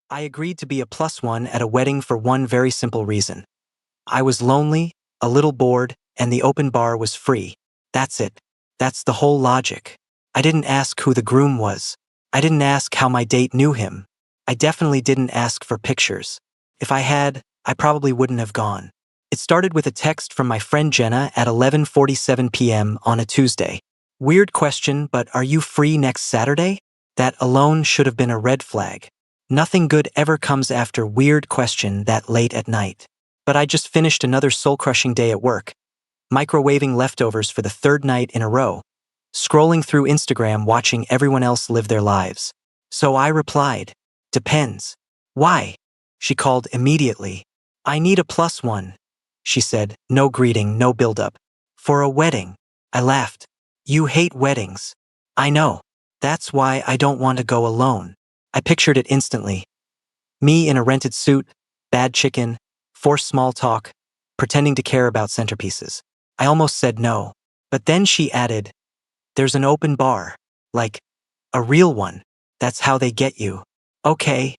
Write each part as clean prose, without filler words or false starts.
I agreed to be a plus one at a wedding for one very simple reason. I was lonely, a little bored, and the open bar was free. That's it. That's the whole logic. I didn't ask who the groom was. I didn't ask how my date knew him. I definitely didn't ask for pictures. If I had, I probably wouldn't have gone. It started with a text from my friend Jenna at 11:47 p.m. on a Tuesday. Weird question, but are you free next Saturday? That alone should have been a red flag. Nothing good ever comes after weird question that late at night. But I just finished another soul-crushing day at work, microwaving leftovers for the third night in a row, scrolling through Instagram watching everyone else live their lives. So I replied, "Depends." "Why?" She called immediately. "I need a plus one," she said, no greeting, no build-up. "For a wedding." I laughed. "You hate weddings." "I know. That's why I don't want to go alone." I pictured it instantly. Me in a rented suit, bad chicken, forced small talk, pretending to care about centerpieces. I almost said no. But then she added, "There's an open bar. Like, a real one. That's how they get you." "Okay,"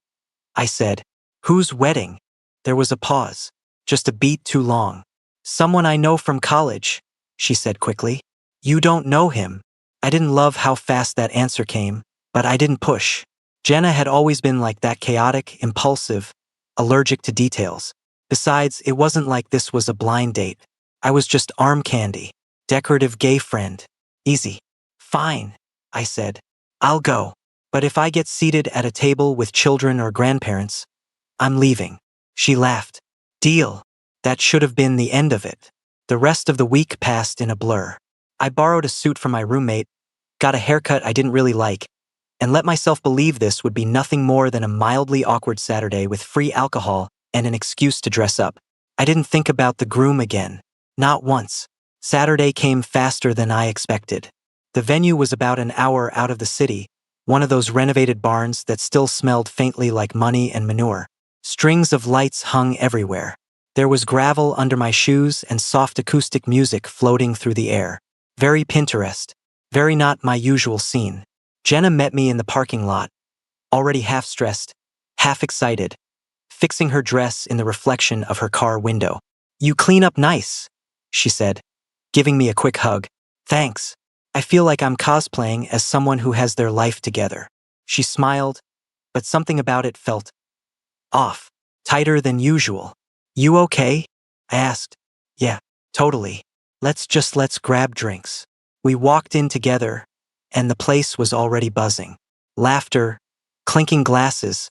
I said. "Whose wedding?" There was a pause. Just a beat too long. "Someone I know from college," she said quickly. "You don't know him." I didn't love how fast that answer came, but I didn't push. Jenna had always been like that, chaotic, impulsive, allergic to details. Besides, it wasn't like this was a blind date. I was just arm candy. Decorative gay friend. Easy. "Fine," I said. "I'll go. But if I get seated at a table with children or grandparents, I'm leaving." She laughed. "Deal." That should have been the end of it. The rest of the week passed in a blur. I borrowed a suit from my roommate, got a haircut I didn't really like, and let myself believe this would be nothing more than a mildly awkward Saturday with free alcohol and an excuse to dress up. I didn't think about the groom again. Not once. Saturday came faster than I expected. The venue was about an hour out of the city, one of those renovated barns that still smelled faintly like money and manure. Strings of lights hung everywhere. There was gravel under my shoes and soft acoustic music floating through the air. Very Pinterest. Very not my usual scene. Jenna met me in the parking lot, already half stressed, half excited, fixing her dress in the reflection of her car window. "You clean up nice," she said, giving me a quick hug. "Thanks. I feel like I'm cosplaying as someone who has their life together." She smiled, but something about it felt off, tighter than usual. "You okay?" I asked. "Yeah, totally. Let's grab drinks." We walked in together, and the place was already buzzing. Laughter, clinking glasses,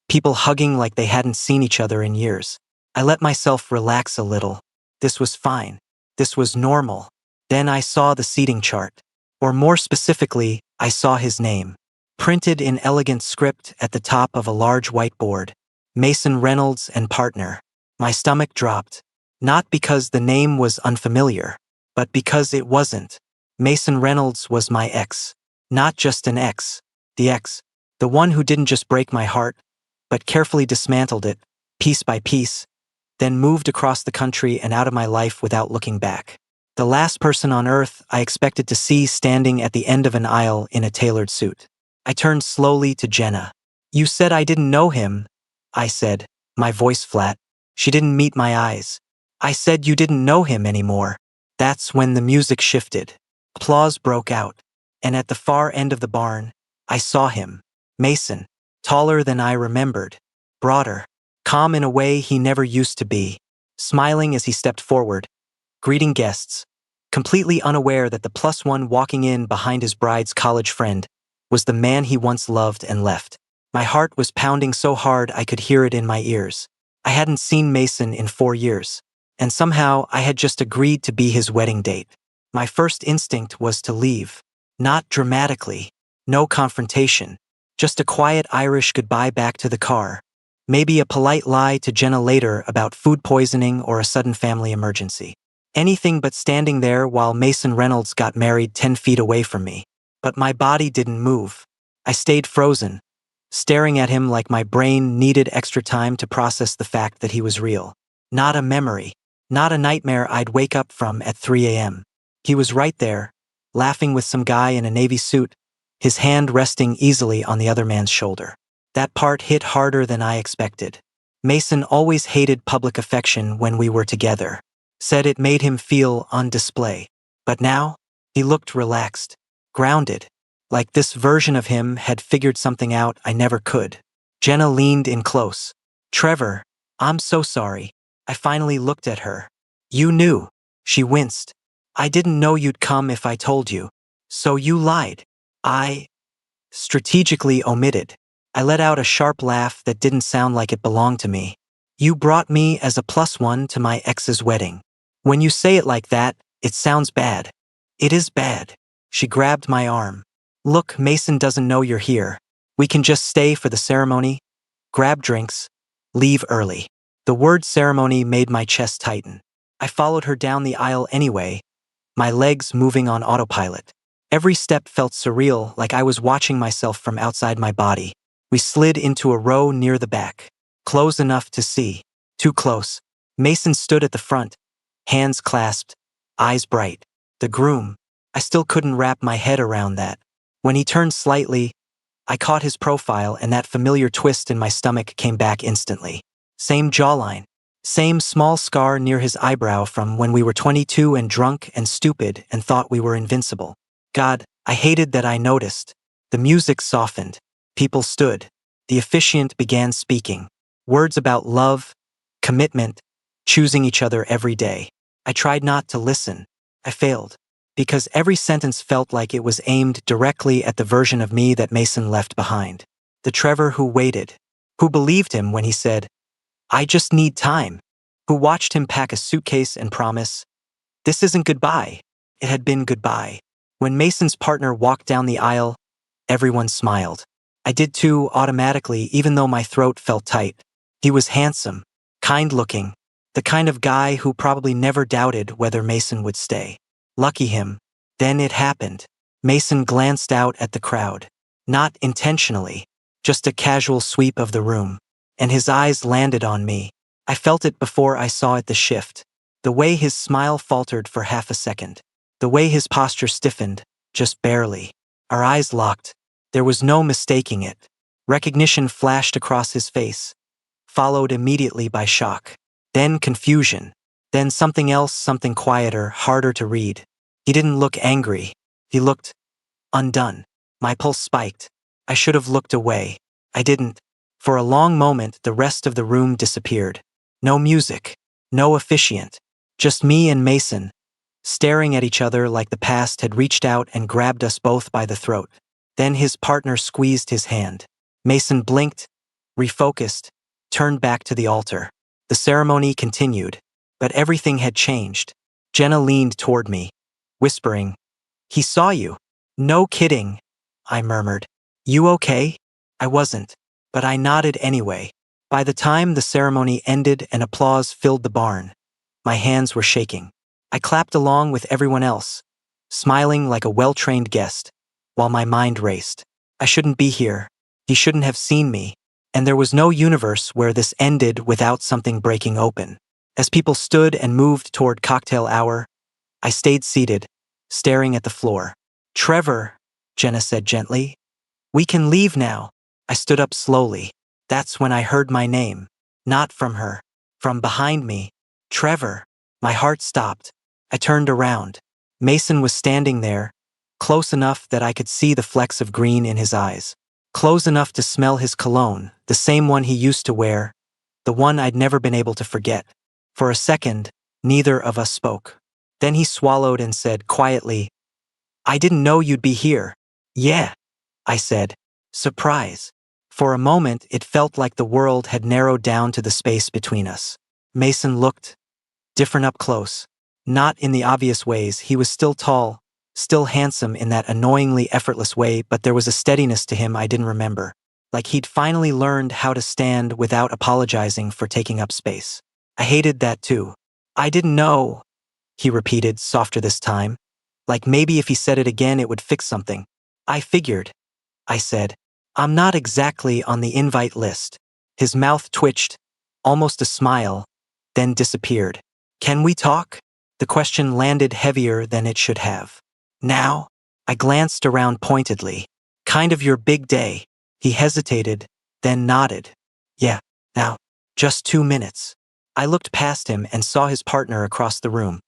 people hugging like they hadn't seen each other in years. I let myself relax a little. This was fine. This was normal. Then I saw the seating chart. Or more specifically, I saw his name. Printed in elegant script at the top of a large whiteboard. Mason Reynolds and partner. My stomach dropped. Not because the name was unfamiliar, but because it wasn't. Mason Reynolds was my ex. Not just an ex. The ex. The one who didn't just break my heart, but carefully dismantled it, piece by piece, then moved across the country and out of my life without looking back. The last person on earth I expected to see standing at the end of an aisle in a tailored suit. I turned slowly to Jenna. "You said I didn't know him," I said, my voice flat. She didn't meet my eyes. "I said you didn't know him anymore." That's when the music shifted. Applause broke out, and at the far end of the barn, I saw him. Mason, taller than I remembered, broader, calm in a way he never used to be, smiling as he stepped forward, greeting guests, completely unaware that the plus one walking in behind his bride's college friend was the man he once loved and left. My heart was pounding so hard I could hear it in my ears. I hadn't seen Mason in 4 years, and somehow I had just agreed to be his wedding date. My first instinct was to leave. Not dramatically. No confrontation. Just a quiet Irish goodbye back to the car. Maybe a polite lie to Jenna later about food poisoning or a sudden family emergency. Anything but standing there while Mason Reynolds got married 10 feet away from me. But my body didn't move. I stayed frozen, staring at him like my brain needed extra time to process the fact that he was real. Not a memory. Not a nightmare I'd wake up from at 3 a.m. He was right there, laughing with some guy in a navy suit, his hand resting easily on the other man's shoulder. That part hit harder than I expected. Mason always hated public affection when we were together. Said it made him feel on display. But now, he looked relaxed, grounded, like this version of him had figured something out I never could. Jenna leaned in close. Trevor, I'm so sorry. I finally looked at her. You knew. She winced. I didn't know you'd come if I told you. So you lied. I strategically omitted. I let out a sharp laugh that didn't sound like it belonged to me. You brought me as a +1 to my ex's wedding. When you say it like that, it sounds bad. It is bad. She grabbed my arm. Look, Mason doesn't know you're here. We can just stay for the ceremony, grab drinks, leave early. The word ceremony made my chest tighten. I followed her down the aisle anyway, my legs moving on autopilot. Every step felt surreal, like I was watching myself from outside my body. We slid into a row near the back, close enough to see. Too close. Mason stood at the front, hands clasped, eyes bright. The groom. I still couldn't wrap my head around that. When he turned slightly, I caught his profile and that familiar twist in my stomach came back instantly. Same jawline. Same small scar near his eyebrow from when we were 22 and drunk and stupid and thought we were invincible. God, I hated that I noticed. The music softened. People stood. The officiant began speaking. Words about love, commitment, choosing each other every day. I tried not to listen. I failed. Because every sentence felt like it was aimed directly at the version of me that Mason left behind. The Trevor who waited. Who believed him when he said, I just need time. Who watched him pack a suitcase and promise, this isn't goodbye. It had been goodbye. When Mason's partner walked down the aisle, everyone smiled. I did too, automatically, even though my throat felt tight. He was handsome, kind-looking, the kind of guy who probably never doubted whether Mason would stay. Lucky him. Then it happened. Mason glanced out at the crowd. Not intentionally, just a casual sweep of the room. And his eyes landed on me. I felt it before I saw it, the shift. The way his smile faltered for half a second. The way his posture stiffened, just barely. Our eyes locked. There was no mistaking it. Recognition flashed across his face, followed immediately by shock. Then confusion. Then something else, something quieter, harder to read. He didn't look angry. He looked undone. My pulse spiked. I should have looked away. I didn't. For a long moment, the rest of the room disappeared. No music. No officiant. Just me and Mason, staring at each other like the past had reached out and grabbed us both by the throat. Then his partner squeezed his hand. Mason blinked, refocused, turned back to the altar. The ceremony continued, but everything had changed. Jenna leaned toward me, whispering, He saw you. No kidding, I murmured. You okay? I wasn't, but I nodded anyway. By the time the ceremony ended and applause filled the barn, my hands were shaking. I clapped along with everyone else, smiling like a well-trained guest, while my mind raced. I shouldn't be here. He shouldn't have seen me. And there was no universe where this ended without something breaking open. As people stood and moved toward cocktail hour, I stayed seated, staring at the floor. Trevor, Jenna said gently, we can leave now. I stood up slowly. That's when I heard my name. Not from her. From behind me. Trevor. My heart stopped. I turned around. Mason was standing there, close enough that I could see the flecks of green in his eyes. Close enough to smell his cologne, the same one he used to wear, the one I'd never been able to forget. For a second, neither of us spoke. Then he swallowed and said quietly, I didn't know you'd be here. Yeah, I said. Surprise. For a moment, it felt like the world had narrowed down to the space between us. Mason looked different up close. Not in the obvious ways. He was still tall, still handsome in that annoyingly effortless way, but there was a steadiness to him I didn't remember. Like he'd finally learned how to stand without apologizing for taking up space. I hated that too. I didn't know, he repeated, softer this time. Like maybe if he said it again it would fix something. I figured, I said. I'm not exactly on the invite list. His mouth twitched, almost a smile, then disappeared. Can we talk? The question landed heavier than it should have. Now? I glanced around pointedly. Kind of your big day. He hesitated, then nodded. Yeah, now, just 2 minutes. I looked past him and saw his partner across the room,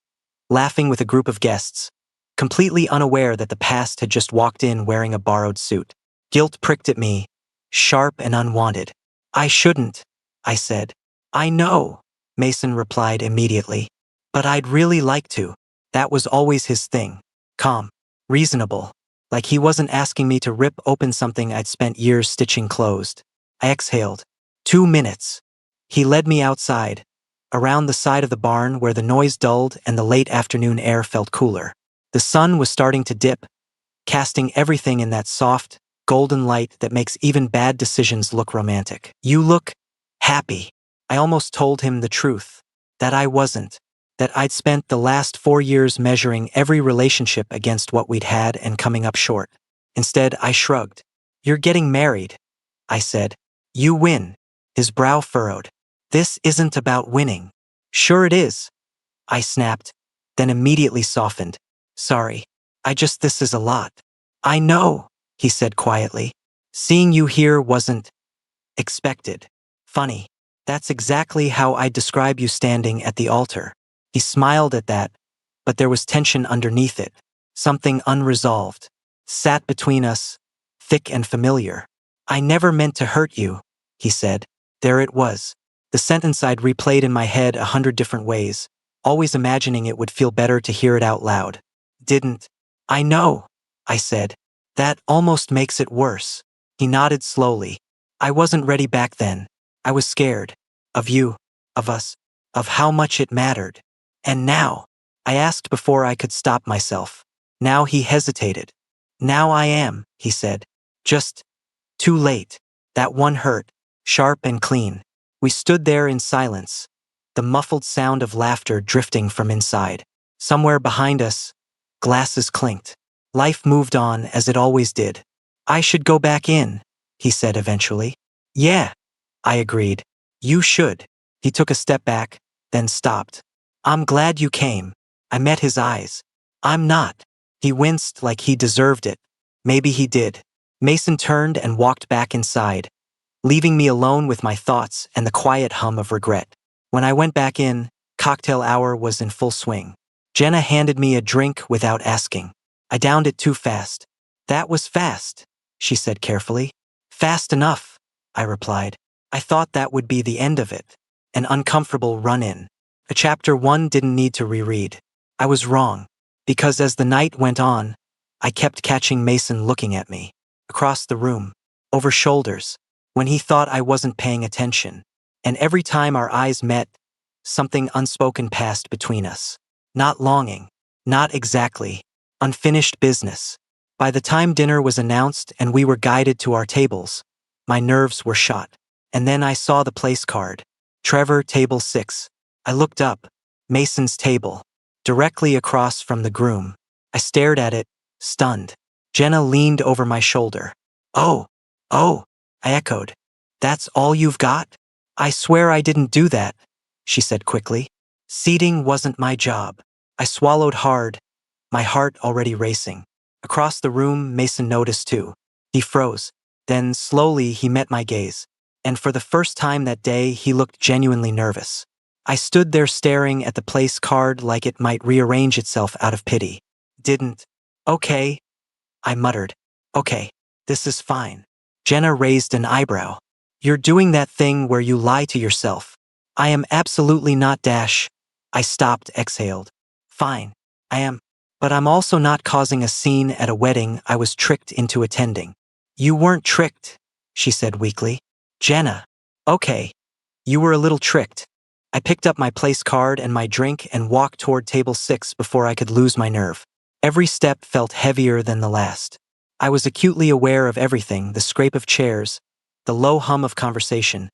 laughing with a group of guests, completely unaware that the past had just walked in wearing a borrowed suit. Guilt pricked at me, sharp and unwanted. I shouldn't, I said. I know, Mason replied immediately. But I'd really like to. That was always his thing. Calm, reasonable, like he wasn't asking me to rip open something I'd spent years stitching closed. I exhaled. 2 minutes. He led me outside, around the side of the barn where the noise dulled and the late afternoon air felt cooler. The sun was starting to dip, casting everything in that soft, golden light that makes even bad decisions look romantic. You look happy. I almost told him the truth, that I wasn't, that I'd spent the last 4 years measuring every relationship against what we'd had and coming up short. Instead, I shrugged. You're getting married, I said. You win. His brow furrowed. This isn't about winning. Sure it is, I snapped, then immediately softened. Sorry, this is a lot. I know, he said quietly. Seeing you here wasn't expected. Funny. That's exactly how I'd describe you standing at the altar. He smiled at that, but there was tension underneath it. Something unresolved. Sat between us, thick and familiar. I never meant to hurt you, he said. There it was. The sentence I'd replayed in my head 100 different ways, always imagining it would feel better to hear it out loud. Didn't. I know, I said. That almost makes it worse. He nodded slowly. I wasn't ready back then. I was scared. Of you. Of us. Of how much it mattered. And now. I asked before I could stop myself. Now he hesitated. Now I am, he said. Just too late. That one hurt. Sharp and clean. We stood there in silence, the muffled sound of laughter drifting from inside. Somewhere behind us, glasses clinked. Life moved on as it always did. I should go back in, he said eventually. Yeah, I agreed. You should. He took a step back, then stopped. I'm glad you came. I met his eyes. I'm not. He winced like he deserved it. Maybe he did. Mason turned and walked back inside, leaving me alone with my thoughts and the quiet hum of regret. When I went back in, cocktail hour was in full swing. Jenna handed me a drink without asking. I downed it too fast. That was fast, she said carefully. Fast enough, I replied. I thought that would be the end of it. An uncomfortable run-in. A chapter 1 didn't need to reread. I was wrong, because as the night went on, I kept catching Mason looking at me, across the room, over shoulders, when he thought I wasn't paying attention. And every time our eyes met, something unspoken passed between us. Not longing, not exactly, unfinished business. By the time dinner was announced and we were guided to our tables, my nerves were shot. And then I saw the place card. Trevor, table 6. I looked up. Mason's table. Directly across from the groom. I stared at it, stunned. Jenna leaned over my shoulder. Oh, I echoed. That's all you've got? I swear I didn't do that, she said quickly. Seating wasn't my job. I swallowed hard, my heart already racing. Across the room, Mason noticed too. He froze. Then, slowly, he met my gaze. And for the first time that day, he looked genuinely nervous. I stood there staring at the place card like it might rearrange itself out of pity. Didn't. Okay, I muttered. Okay, this is fine. Jenna raised an eyebrow. You're doing that thing where you lie to yourself. I am absolutely not dash. I stopped, exhaled. Fine, I am. But I'm also not causing a scene at a wedding I was tricked into attending. You weren't tricked, she said weakly. Jenna. Okay. You were a little tricked. I picked up my place card and my drink and walked toward table 6 before I could lose my nerve. Every step felt heavier than the last. I was acutely aware of everything, the scrape of chairs, the low hum of conversation,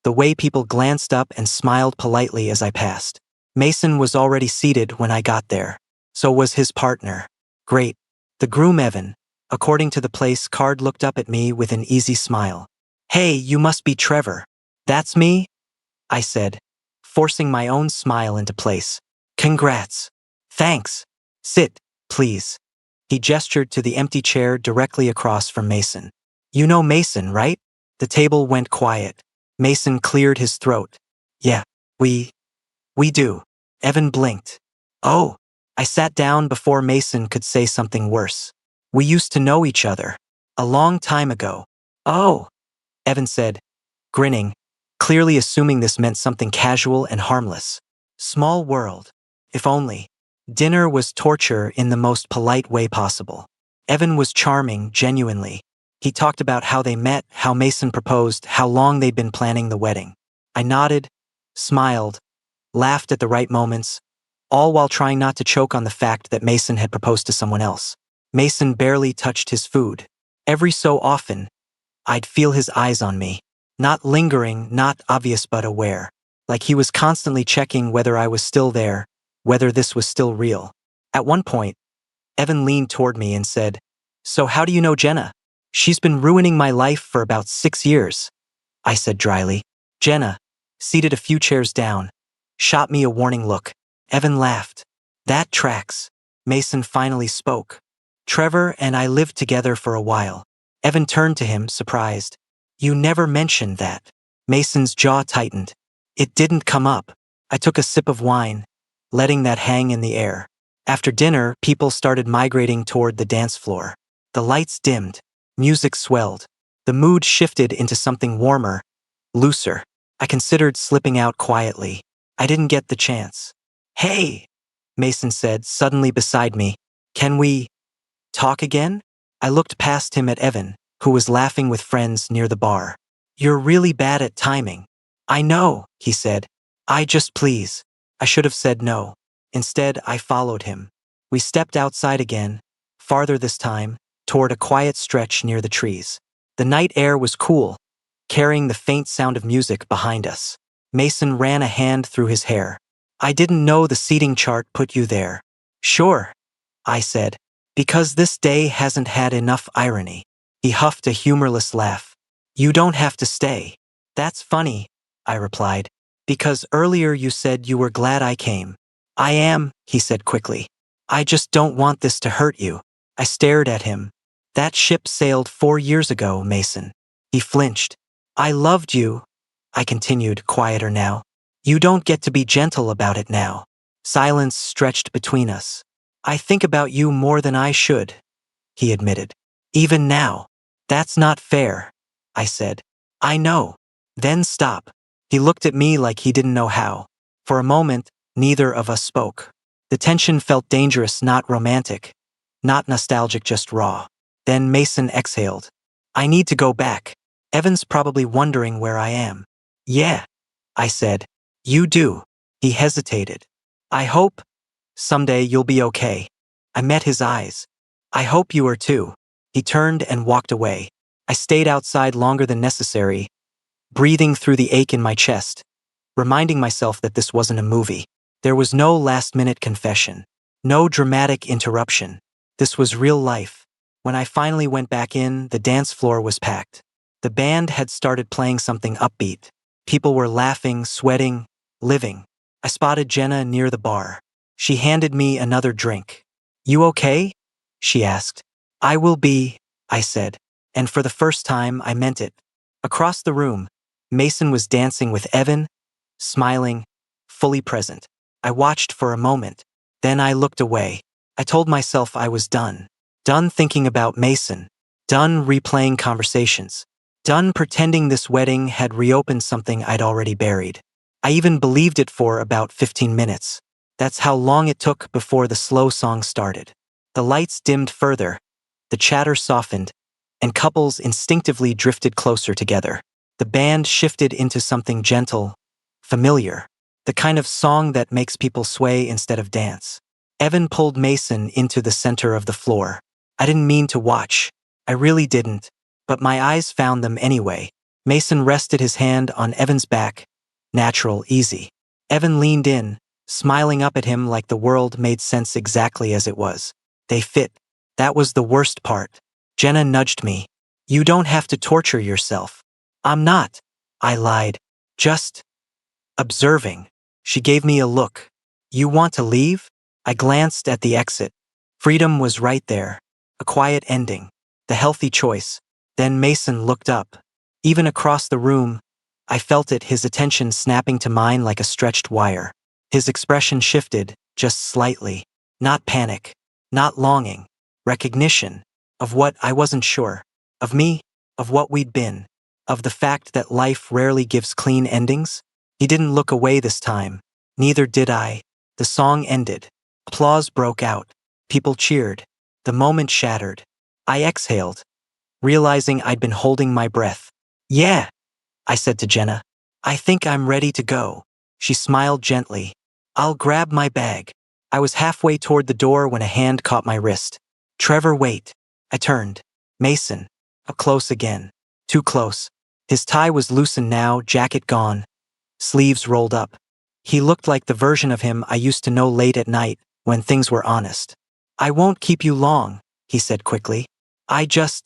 the way people glanced up and smiled politely as I passed. Mason was already seated when I got there. So was his partner. Great. The groom Evan, according to the place card, looked up at me with an easy smile. Hey, you must be Trevor. That's me? I said, forcing my own smile into place. Congrats. Thanks. Sit, please. He gestured to the empty chair directly across from Mason. You know Mason, right? The table went quiet. Mason cleared his throat. Yeah, we do. Evan blinked. Oh. I sat down before Mason could say something worse. We used to know each other. A long time ago. Oh. Evan said, grinning, clearly assuming this meant something casual and harmless. Small world. If only. Dinner was torture in the most polite way possible. Evan was charming, genuinely. He talked about how they met, how Mason proposed, how long they'd been planning the wedding. I nodded, smiled, laughed at the right moments, all while trying not to choke on the fact that Mason had proposed to someone else. Mason barely touched his food. Every so often, I'd feel his eyes on me. Not lingering, not obvious but aware. Like he was constantly checking whether I was still there, whether this was still real. At one point, Evan leaned toward me and said, "So how do you know Jenna?" "She's been ruining my life for about 6 years," I said dryly. Jenna, seated a few chairs down, shot me a warning look. Evan laughed. "That tracks." Mason finally spoke. "Trevor and I lived together for a while." Evan turned to him, surprised. "You never mentioned that." Mason's jaw tightened. "It didn't come up." I took a sip of wine, letting that hang in the air. After dinner, people started migrating toward the dance floor. The lights dimmed. Music swelled. The mood shifted into something warmer, looser. I considered slipping out quietly. I didn't get the chance. "Hey," Mason said, suddenly beside me. "Can we talk again?" I looked past him at Evan, who was laughing with friends near the bar. "You're really bad at timing." "I know," he said. Please." I should have said no. Instead, I followed him. We stepped outside again, farther this time, toward a quiet stretch near the trees. The night air was cool, carrying the faint sound of music behind us. Mason ran a hand through his hair. "I didn't know the seating chart put you there." "Sure," I said, "because this day hasn't had enough irony." He huffed a humorless laugh. "You don't have to stay." "That's funny," I replied, "because earlier you said you were glad I came." "I am," he said quickly. "I just don't want this to hurt you." I stared at him. "That ship sailed 4 years ago, Mason." He flinched. "I loved you," I continued, quieter now. "You don't get to be gentle about it now." Silence stretched between us. "I think about you more than I should," he admitted. "Even now." "That's not fair," I said. "I know." "Then stop." He looked at me like he didn't know how. For a moment, neither of us spoke. The tension felt dangerous, not romantic. Not nostalgic, just raw. Then Mason exhaled. "I need to go back. Evan's probably wondering where I am." "Yeah," I said. "You do." He hesitated. "I hope someday you'll be okay." I met his eyes. "I hope you are too." He turned and walked away. I stayed outside longer than necessary, breathing through the ache in my chest, reminding myself that this wasn't a movie. There was no last-minute confession. No dramatic interruption. This was real life. When I finally went back in, the dance floor was packed. The band had started playing something upbeat. People were laughing, sweating, living. I spotted Jenna near the bar. She handed me another drink. "You okay?" she asked. "I will be," I said. And for the first time, I meant it. Across the room, Mason was dancing with Evan, smiling, fully present. I watched for a moment. Then I looked away. I told myself I was done. Done thinking about Mason. Done replaying conversations. Done pretending this wedding had reopened something I'd already buried. I even believed it for about 15 minutes. That's how long it took before the slow song started. The lights dimmed further, the chatter softened, and couples instinctively drifted closer together. The band shifted into something gentle, familiar, the kind of song that makes people sway instead of dance. Evan pulled Mason into the center of the floor. I didn't mean to watch. I really didn't, but my eyes found them anyway. Mason rested his hand on Evan's back, natural, easy. Evan leaned in, smiling up at him like the world made sense exactly as it was. They fit. That was the worst part. Jenna nudged me. "You don't have to torture yourself." "I'm not," I lied. "Just observing." She gave me a look. "You want to leave?" I glanced at the exit. Freedom was right there. A quiet ending. The healthy choice. Then Mason looked up. Even across the room, I felt it, his attention snapping to mine like a stretched wire. His expression shifted, just slightly. Not panic, not longing, recognition of what I wasn't sure. Of me, of what we'd been, of the fact that life rarely gives clean endings. He didn't look away this time. Neither did I. The song ended. Applause broke out. People cheered. The moment shattered. I exhaled, realizing I'd been holding my breath. "Yeah," I said to Jenna. "I think I'm ready to go." She smiled gently. "I'll grab my bag." I was halfway toward the door when a hand caught my wrist. "Trevor, wait." I turned. Mason. Up close again. Too close. His tie was loosened now, jacket gone, sleeves rolled up. He looked like the version of him I used to know late at night, when things were honest. "I won't keep you long," he said quickly.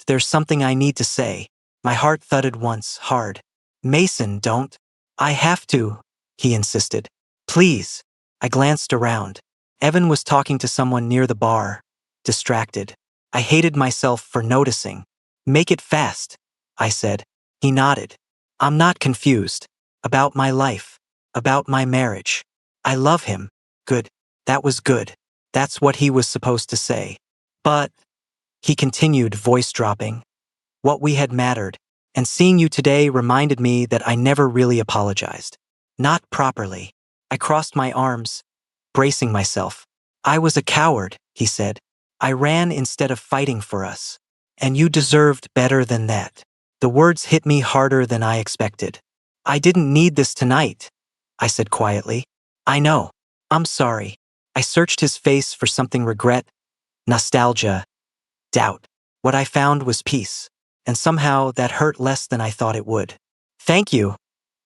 There's something I need to say." My heart thudded once, hard. "Mason, don't." "I have to," he insisted. "Please." I glanced around. Evan was talking to someone near the bar, distracted. I hated myself for noticing. "Make it fast," I said. He nodded. "I'm not confused. About my life. About my marriage. I love him." Good. That was good. That's what he was supposed to say. "But," he continued, voice dropping, "what we had mattered. And seeing you today reminded me that I never really apologized. Not properly." I crossed my arms, bracing myself. "I was a coward," he said. "I ran instead of fighting for us. And you deserved better than that." The words hit me harder than I expected. "I didn't need this tonight," I said quietly. "I know. I'm sorry." I searched his face for something: regret, nostalgia, doubt. What I found was peace. And somehow that hurt less than I thought it would. "Thank you,"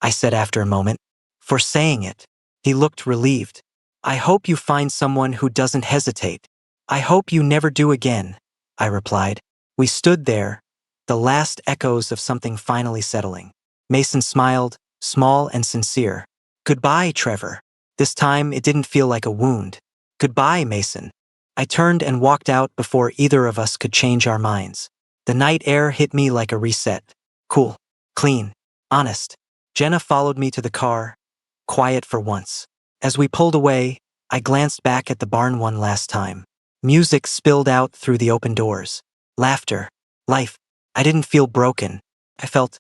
I said after a moment, "for saying it." He looked relieved. "I hope you find someone who doesn't hesitate." "I hope you never do again," I replied. We stood there, the last echoes of something finally settling. Mason smiled, small and sincere. "Goodbye, Trevor." This time it didn't feel like a wound. "Goodbye, Mason." I turned and walked out before either of us could change our minds. The night air hit me like a reset. Cool, clean, honest. Jenna followed me to the car, quiet for once. As we pulled away, I glanced back at the barn one last time. Music spilled out through the open doors. Laughter, life. I didn't feel broken. I felt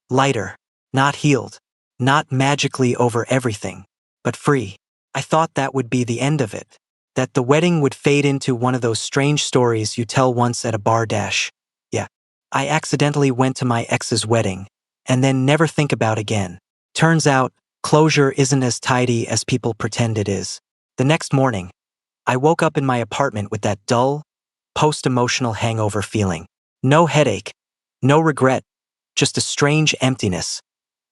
lighter, not healed, not magically over everything, but free. I thought that would be the end of it, that the wedding would fade into one of those strange stories you tell once at a bar dash. Yeah, I accidentally went to my ex's wedding, and then never think about again. Turns out, closure isn't as tidy as people pretend it is. The next morning, I woke up in my apartment with that dull, post-emotional hangover feeling. No headache, no regret, just a strange emptiness,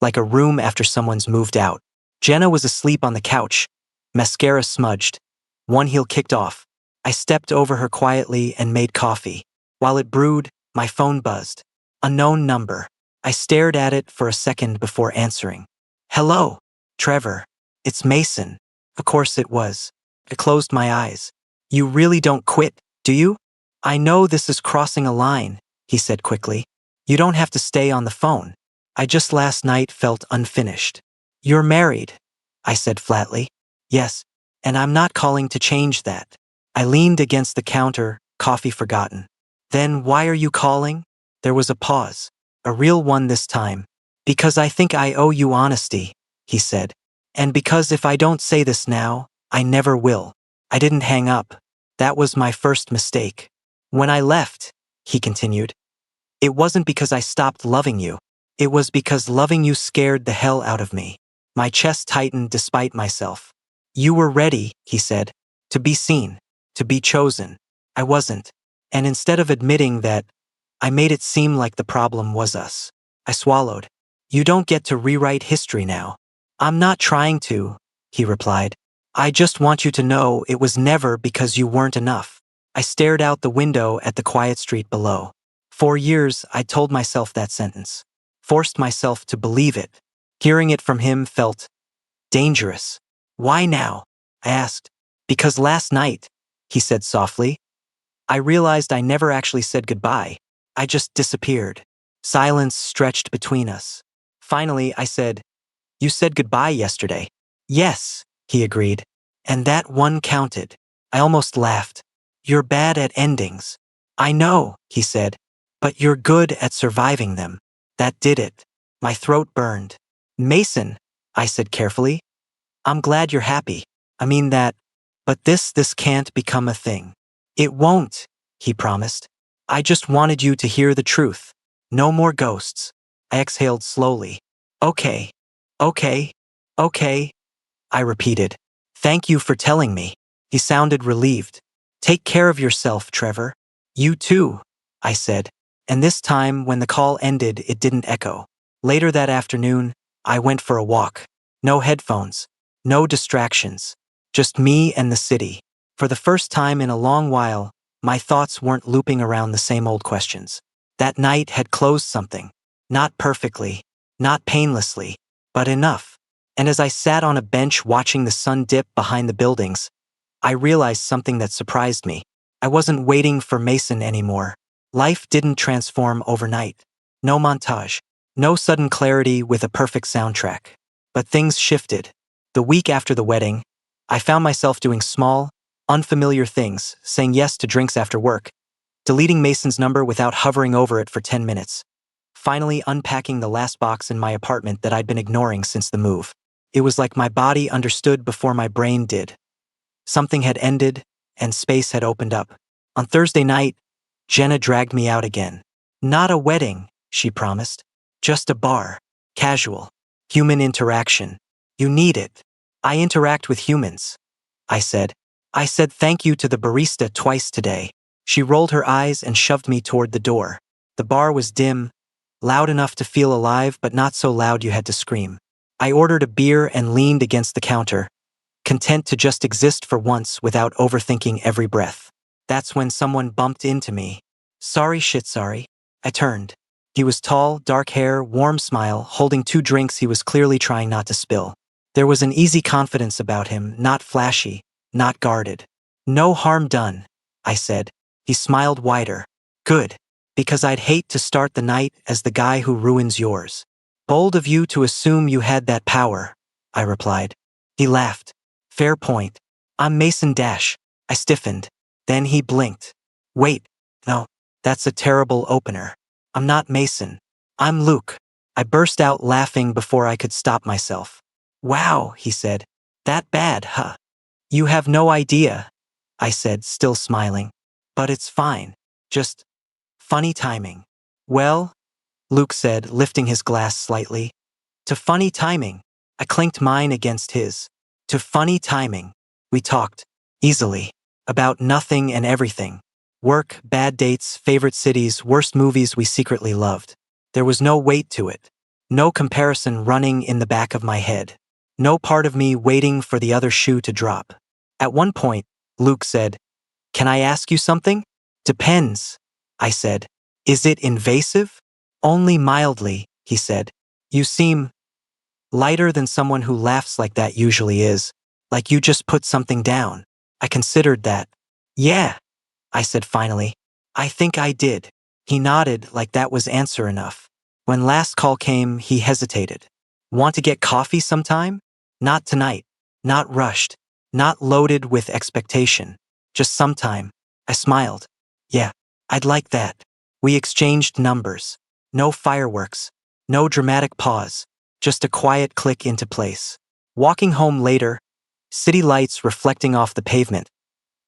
like a room after someone's moved out. Jenna was asleep on the couch, mascara smudged, one heel kicked off. I stepped over her quietly and made coffee. While it brewed, my phone buzzed. Unknown number. I stared at it for a second before answering. "Hello, Trevor. It's Mason." Of course it was. I closed my eyes. "You really don't quit, do you?" "I know this is crossing a line," he said quickly. "You don't have to stay on the phone. I just last night felt unfinished." "You're married," I said flatly. "Yes, and I'm not calling to change that." I leaned against the counter, coffee forgotten. "Then why are you calling?" There was a pause, a real one this time. "Because I think I owe you honesty," he said. "And because if I don't say this now, I never will." I didn't hang up. That was my first mistake. "When I left," he continued, "it wasn't because I stopped loving you. It was because loving you scared the hell out of me." My chest tightened despite myself. "You were ready," he said, "to be seen, to be chosen. I wasn't. And instead of admitting that, I made it seem like the problem was us." I swallowed. "You don't get to rewrite history now." "I'm not trying to," he replied. "I just want you to know it was never because you weren't enough." I stared out the window at the quiet street below. For years, I told myself that sentence, forced myself to believe it. Hearing it from him felt dangerous. "Why now?" I asked. "Because last night," he said softly, "I realized I never actually said goodbye. I just disappeared. Silence stretched between us. Finally, I said, "You said goodbye yesterday." "Yes," he agreed. "And that one counted." I almost laughed. "You're bad at endings." "I know," he said. "But you're good at surviving them." That did it. My throat burned. "Mason," I said carefully, "I'm glad you're happy. I mean that. But this can't become a thing." "It won't," he promised. "I just wanted you to hear the truth. No more ghosts." I exhaled slowly. "Okay. Okay. Okay," I repeated. "Thank you for telling me." He sounded relieved. "Take care of yourself, Trevor." "You too," I said. And this time, when the call ended, it didn't echo. Later that afternoon, I went for a walk. No headphones. No distractions. Just me and the city. For the first time in a long while, my thoughts weren't looping around the same old questions. That night had closed something. Not perfectly. Not painlessly. But enough. And as I sat on a bench watching the sun dip behind the buildings, I realized something that surprised me. I wasn't waiting for Mason anymore. Life didn't transform overnight. No montage. No sudden clarity with a perfect soundtrack. But things shifted. The week after the wedding, I found myself doing small, unfamiliar things, saying yes to drinks after work, deleting Mason's number without hovering over it for 10 minutes, finally unpacking the last box in my apartment that I'd been ignoring since the move. It was like my body understood before my brain did. Something had ended, and space had opened up. On Thursday night, Jenna dragged me out again. "Not a wedding," she promised. "Just a bar. Casual. Human interaction. You need it." "I interact with humans," I said. "I said thank you to the barista twice today." She rolled her eyes and shoved me toward the door. The bar was dim, loud enough to feel alive but not so loud you had to scream. I ordered a beer and leaned against the counter, content to just exist for once without overthinking every breath. That's when someone bumped into me. "Sorry, shit, sorry." I turned. He was tall, dark hair, warm smile, holding 2 drinks he was clearly trying not to spill. There was an easy confidence about him, not flashy, not guarded. "No harm done," I said. He smiled wider. "Good. Because I'd hate to start the night as the guy who ruins yours." "Bold of you to assume you had that power," I replied. He laughed. "Fair point. I'm Mason Dash." I stiffened. Then he blinked. "Wait. No. That's a terrible opener. I'm not Mason. I'm Luke." I burst out laughing before I could stop myself. "Wow," he said. "That bad, huh?" "You have no idea," I said, still smiling. "But it's fine. Just funny timing." "Well," Luke said, lifting his glass slightly. "To funny timing." I clinked mine against his. "To funny timing." We talked, easily, about nothing and everything. Work, bad dates, favorite cities, worst movies we secretly loved. There was no weight to it. No comparison running in the back of my head. No part of me waiting for the other shoe to drop. At one point, Luke said, "Can I ask you something?" "Depends," I said. "Is it invasive?" "Only mildly," he said. "You seem lighter than someone who laughs like that usually is. Like you just put something down." I considered that. "Yeah," I said finally. "I think I did." He nodded like that was answer enough. When last call came, he hesitated. "Want to get coffee sometime?" "Not tonight. Not rushed. Not loaded with expectation. Just sometime." I smiled. "Yeah, I'd like that." We exchanged numbers. No fireworks. No dramatic pause. Just a quiet click into place. Walking home later, city lights reflecting off the pavement,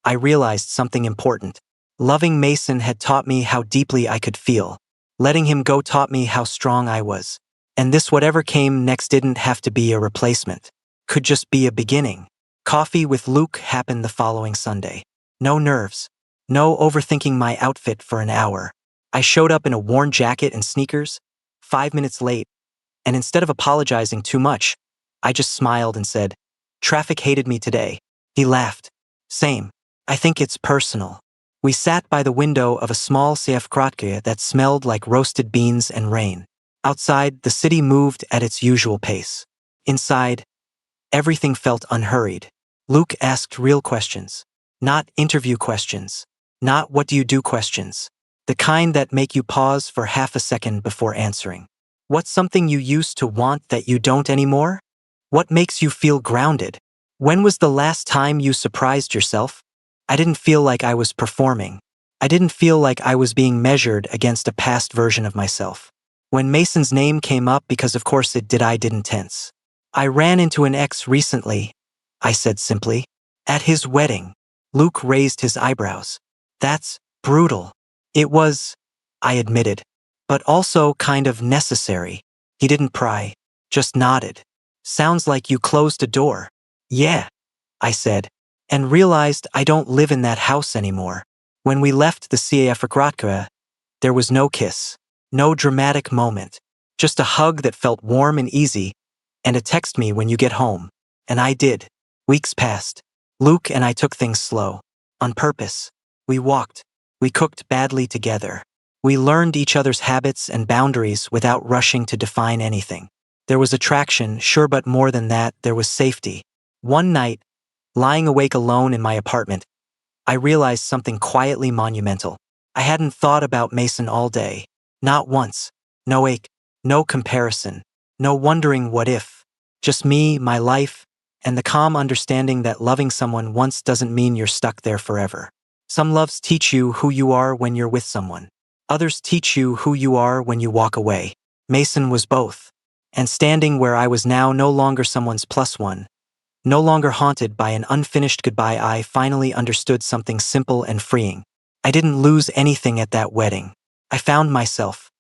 I realized something important. Loving Mason had taught me how deeply I could feel. Letting him go taught me how strong I was. And this whatever came next didn't have to be a replacement. Could just be a beginning. Coffee with Luke happened the following Sunday. No nerves. No overthinking my outfit for an hour. I showed up in a worn jacket and sneakers, 5 minutes late, and instead of apologizing too much, I just smiled and said, "Traffic hated me today." He laughed. "Same. I think it's personal." We sat by the window of a small Seafkratke that smelled like roasted beans and rain. Outside, the city moved at its usual pace. Inside, everything felt unhurried. Luke asked real questions. Not interview questions. Not what do you do questions. The kind that make you pause for half a second before answering. What's something you used to want that you don't anymore? What makes you feel grounded? When was the last time you surprised yourself? I didn't feel like I was performing. I didn't feel like I was being measured against a past version of myself. When Mason's name came up, because of course it did, I didn't tense. I ran into an ex recently, I said simply. At his wedding. Luke raised his eyebrows. That's brutal. It was, I admitted, but also kind of necessary. He didn't pry, just nodded. Sounds like you closed a door. Yeah, I said, and realized I don't live in that house anymore. When we left the CAF, there was no kiss, no dramatic moment, just a hug that felt warm and easy, and a text me when you get home. And I did. Weeks passed. Luke and I took things slow. On purpose. We walked. We cooked badly together. We learned each other's habits and boundaries without rushing to define anything. There was attraction, sure, but more than that, there was safety. One night, lying awake alone in my apartment, I realized something quietly monumental. I hadn't thought about Mason all day. Not once. No ache. No comparison. No wondering what if. Just me, my life, and the calm understanding that loving someone once doesn't mean you're stuck there forever. Some loves teach you who you are when you're with someone. Others teach you who you are when you walk away. Mason was both. And standing where I was now, no longer someone's plus one, no longer haunted by an unfinished goodbye, I finally understood something simple and freeing. I didn't lose anything at that wedding. I found myself.